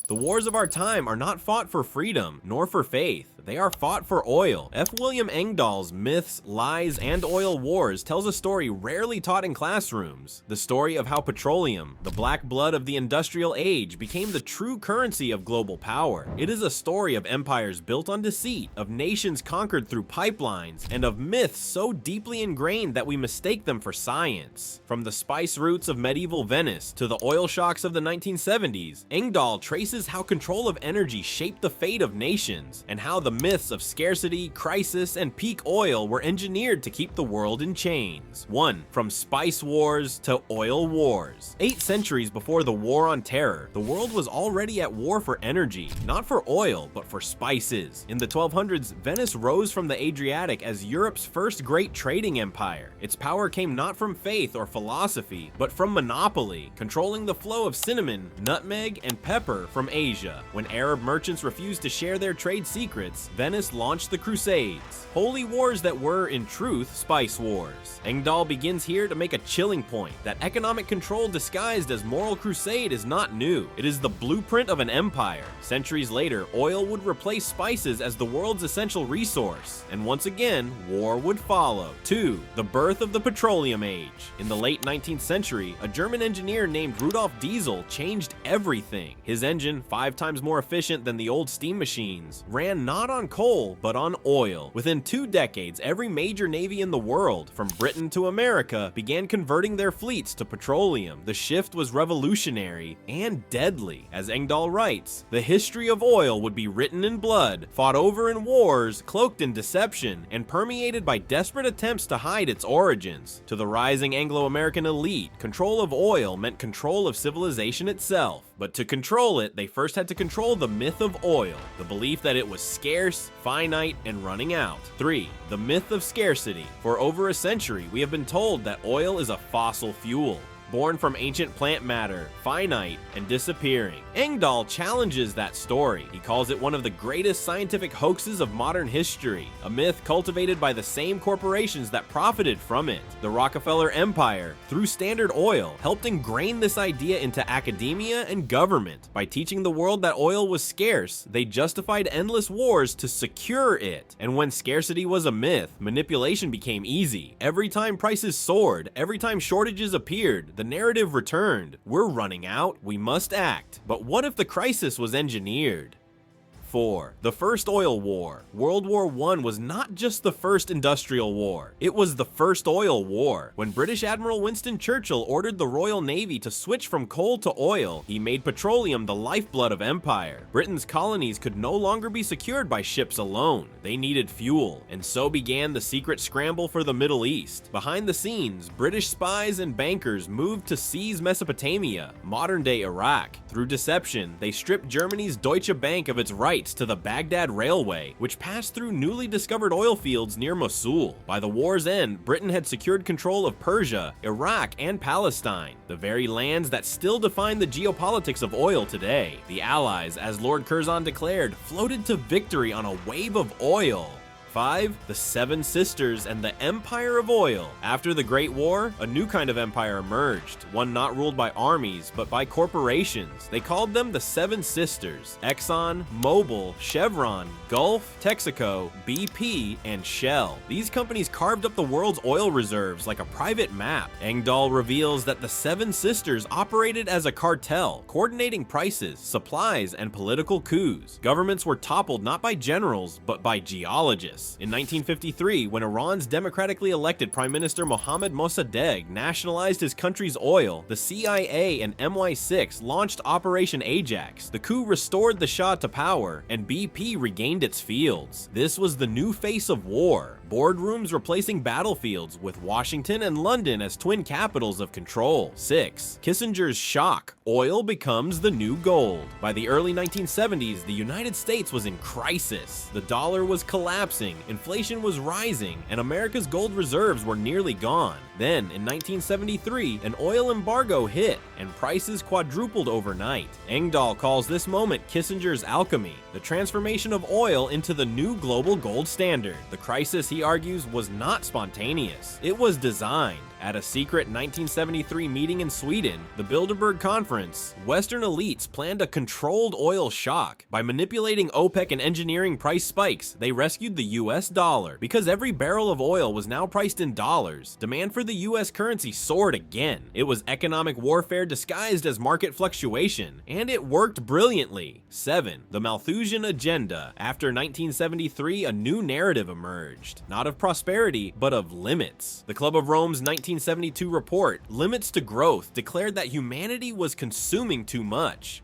The wars of our time are not fought for freedom, nor for faith. They are fought for oil. F. William Engdahl's Myths, Lies, and Oil Wars tells a story rarely taught in classrooms. The story of how petroleum, the black blood of the industrial age, became the true currency of global power. It is a story of empires built on deceit, of nations conquered through pipelines, and of myths so deeply ingrained that we mistake them for science. From the spice routes of medieval Venice to the oil shocks of the 1970s, Engdahl traces how control of energy shaped the fate of nations, and how the myths of scarcity, crisis, and peak oil were engineered to keep the world in chains. 1. From spice wars to oil wars. 8 centuries before the War on Terror, the world was already at war for energy, not for oil, but for spices. In the 1200s, Venice rose from the Adriatic as Europe's first great trading empire. Its power came not from faith or philosophy, but from monopoly, controlling the flow of cinnamon, nutmeg, and pepper from Asia. When Arab merchants refused to share their trade secrets, Venice launched the Crusades, holy wars that were, in truth, spice wars. Engdahl begins here to make a chilling point, that economic control disguised as moral crusade is not new. It is the blueprint of an empire. Centuries later, oil would replace spices as the world's essential resource, and once again, war would follow. 2. The birth of the petroleum age. In the late 19th century, a German engineer named Rudolf Diesel changed everything. His engine, 5 times more efficient than the old steam machines, ran not on coal, but on oil. Within 2 decades, every major navy in the world, from Britain to America, began converting their fleets to petroleum. The shift was revolutionary and deadly. As Engdahl writes, the history of oil would be written in blood, fought over in wars, cloaked in deception, and permeated by desperate attempts to hide its origins. To the rising Anglo-American elite, control of oil meant control of civilization itself. But to control it, they first had to control the myth of oil, the belief that it was scarce, finite, and running out. 3. The myth of scarcity. For over a century, we have been told that oil is a fossil fuel, born from ancient plant matter, finite, and disappearing. Engdahl challenges that story. He calls it one of the greatest scientific hoaxes of modern history, a myth cultivated by the same corporations that profited from it. The Rockefeller Empire, through Standard Oil, helped ingrain this idea into academia and government. By teaching the world that oil was scarce, they justified endless wars to secure it. And when scarcity was a myth, manipulation became easy. Every time prices soared, every time shortages appeared, the narrative returned. We're running out, we must act. But what if the crisis was engineered? 4. The First Oil War. World War I was not just the first industrial war, it was the first oil war. When British Admiral Winston Churchill ordered the Royal Navy to switch from coal to oil, he made petroleum the lifeblood of empire. Britain's colonies could no longer be secured by ships alone. They needed fuel, and so began the secret scramble for the Middle East. Behind the scenes, British spies and bankers moved to seize Mesopotamia, modern-day Iraq. Through deception, they stripped Germany's Deutsche Bank of its rights to the Baghdad Railway, which passed through newly discovered oil fields near Mosul. By the war's end, Britain had secured control of Persia, Iraq, and Palestine, the very lands that still define the geopolitics of oil today. The Allies, as Lord Curzon declared, floated to victory on a wave of oil. 5. The Seven Sisters and the Empire of Oil. After the Great War, a new kind of empire emerged, one not ruled by armies, but by corporations. They called them the Seven Sisters: Exxon, Mobil, Chevron, Gulf, Texaco, BP, and Shell. These companies carved up the world's oil reserves like a private map. Engdahl reveals that the Seven Sisters operated as a cartel, coordinating prices, supplies, and political coups. Governments were toppled not by generals, but by geologists. In 1953, when Iran's democratically elected Prime Minister Mohammad Mossadegh nationalized his country's oil, the CIA and MI6 launched Operation Ajax. The coup restored the Shah to power, and BP regained its fields. This was the new face of war. Boardrooms replacing battlefields, with Washington and London as twin capitals of control. 6. Kissinger's shock. Oil becomes the new gold. By the early 1970s, the United States was in crisis. The dollar was collapsing, inflation was rising, and America's gold reserves were nearly gone. Then, in 1973, an oil embargo hit, and prices quadrupled overnight. Engdahl calls this moment Kissinger's alchemy, the transformation of oil into the new global gold standard. The crisis, he argues, was not spontaneous. It was designed. At a secret 1973 meeting in Sweden, the Bilderberg Conference, Western elites planned a controlled oil shock. By manipulating OPEC and engineering price spikes, they rescued the US dollar. Because every barrel of oil was now priced in dollars, demand for the US currency soared again. It was economic warfare disguised as market fluctuation, and it worked brilliantly. 7. The Malthusian Agenda. After 1973, a new narrative emerged, not of prosperity, but of limits. The Club of Rome's 1972 report, Limits to Growth, declared that humanity was consuming too much,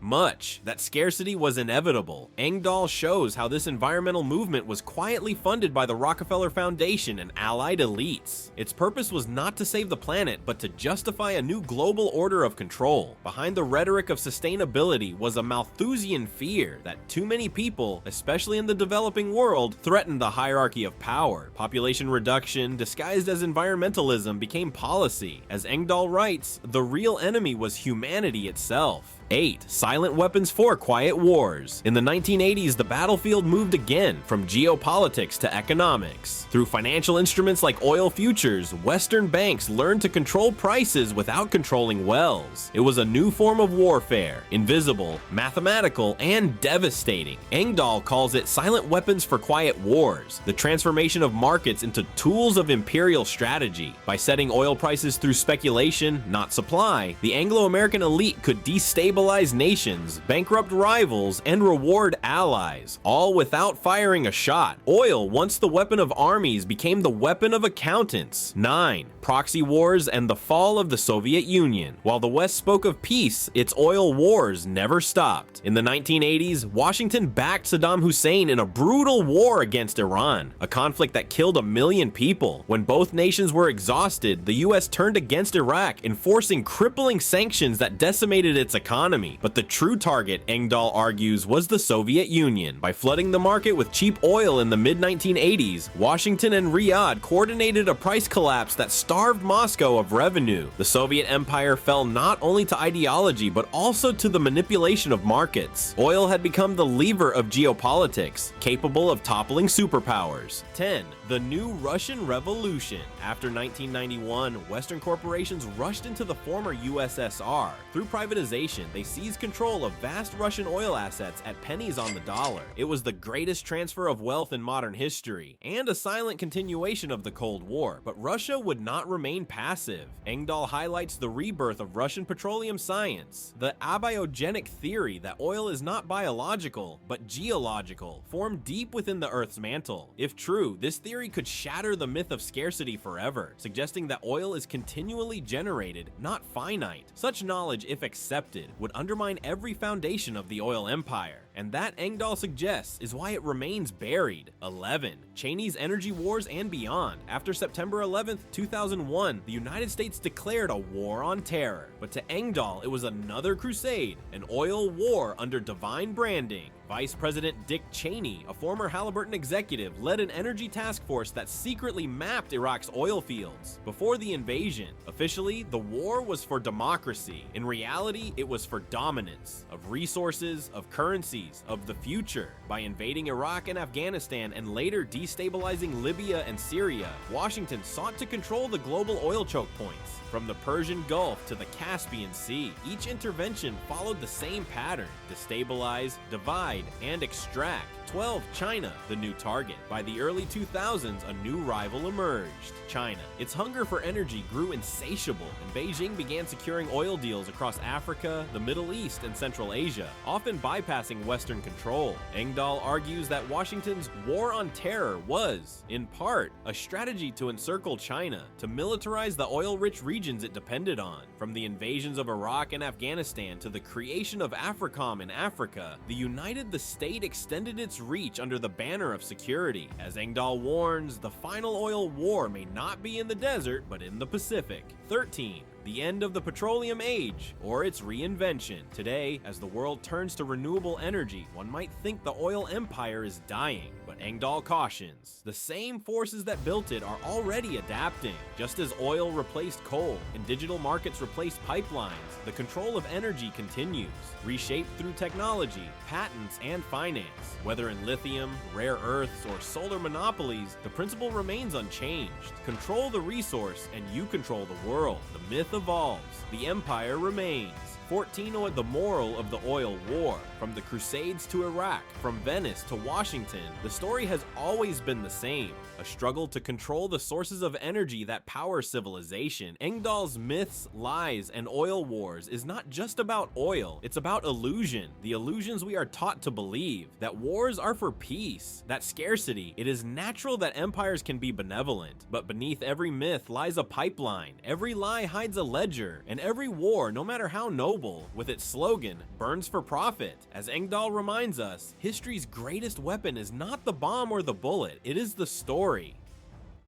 that scarcity was inevitable. Engdahl shows how this environmental movement was quietly funded by the Rockefeller Foundation and allied elites. Its purpose was not to save the planet, but to justify a new global order of control. Behind the rhetoric of sustainability was a Malthusian fear that too many people, especially in the developing world, threatened the hierarchy of power. Population reduction, disguised as environmentalism, became policy. As Engdahl writes, the real enemy was humanity itself. 8. Silent weapons for quiet wars. In the 1980s, the battlefield moved again from geopolitics to economics. Through financial instruments like oil futures, Western banks learned to control prices without controlling wells. It was a new form of warfare, invisible, mathematical, and devastating. Engdahl calls it silent weapons for quiet wars, the transformation of markets into tools of imperial strategy. By setting oil prices through speculation, not supply, the Anglo-American elite could destabilize nations, bankrupt rivals, and reward allies, all without firing a shot. Oil, once the weapon of armies, became the weapon of accountants. 9. Proxy wars and the fall of the Soviet Union. While the West spoke of peace, its oil wars never stopped. In the 1980s, Washington backed Saddam Hussein in a brutal war against Iran, a conflict that killed 1 million people. When both nations were exhausted, the US turned against Iraq, enforcing crippling sanctions that decimated its economy. But the true target, Engdahl argues, was the Soviet Union. By flooding the market with cheap oil in the mid-1980s, Washington and Riyadh coordinated a price collapse that starved Moscow of revenue. The Soviet Empire fell not only to ideology, but also to the manipulation of markets. Oil had become the lever of geopolitics, capable of toppling superpowers. 10. The New Russian Revolution. After 1991, Western corporations rushed into the former USSR. Through privatization, they seized control of vast Russian oil assets at pennies on the dollar. It was the greatest transfer of wealth in modern history, and a silent continuation of the Cold War, but Russia would not remain passive. Engdahl highlights the rebirth of Russian petroleum science, the abiogenic theory that oil is not biological, but geological, formed deep within the Earth's mantle. If true, this theory could shatter the myth of scarcity forever, suggesting that oil is continually generated, not finite. Such knowledge, if accepted, would undermine every foundation of the oil empire. And that, Engdahl suggests, is why it remains buried. 11. Cheney's energy wars and beyond. After September 11, 2001, the United States declared a war on terror. But to Engdahl, it was another crusade, an oil war under divine branding. Vice President Dick Cheney, a former Halliburton executive, led an energy task force that secretly mapped Iraq's oil fields. Before the invasion, officially, the war was for democracy. In reality, it was for dominance of resources, of currencies, of the future. By invading Iraq and Afghanistan and later destabilizing Libya and Syria, Washington sought to control the global oil choke points. From the Persian Gulf to the Caspian Sea, each intervention followed the same pattern: destabilize, divide, and extract. 12. China, the new target. By the early 2000s, a new rival emerged: China. Its hunger for energy grew insatiable, and Beijing began securing oil deals across Africa, the Middle East, and Central Asia, often bypassing Western control. Engdahl argues that Washington's war on terror was, in part, a strategy to encircle China, to militarize the oil-rich regions it depended on. From the invasions of Iraq and Afghanistan to the creation of AFRICOM in Africa, the United States extended its reach under the banner of security. As Engdahl warns, the final oil war may not be in the desert, but in the Pacific. 13. the end of the petroleum age, or its reinvention. Today, as the world turns to renewable energy, one might think the oil empire is dying, but Engdahl cautions, the same forces that built it are already adapting. Just as oil replaced coal and digital markets replaced pipelines, the control of energy continues, reshaped through technology, patents, and finance. Whether in lithium, rare earths, or solar monopolies, the principle remains unchanged. Control the resource and you control the world. The myth evolves. The empire remains. 14. The moral of the oil war. From the Crusades to Iraq, from Venice to Washington, the story has always been the same. A struggle to control the sources of energy that power civilization. Engdahl's myths, lies, and oil wars is not just about oil, it's about illusion. The illusions we are taught to believe. That wars are for peace. That scarcity. It is natural that empires can be benevolent, but beneath every myth lies a pipeline. Every lie hides a ledger, and every war, no matter how noble, with its slogan, burns for profit. As Engdahl reminds us, history's greatest weapon is not the bomb or the bullet, it is the story.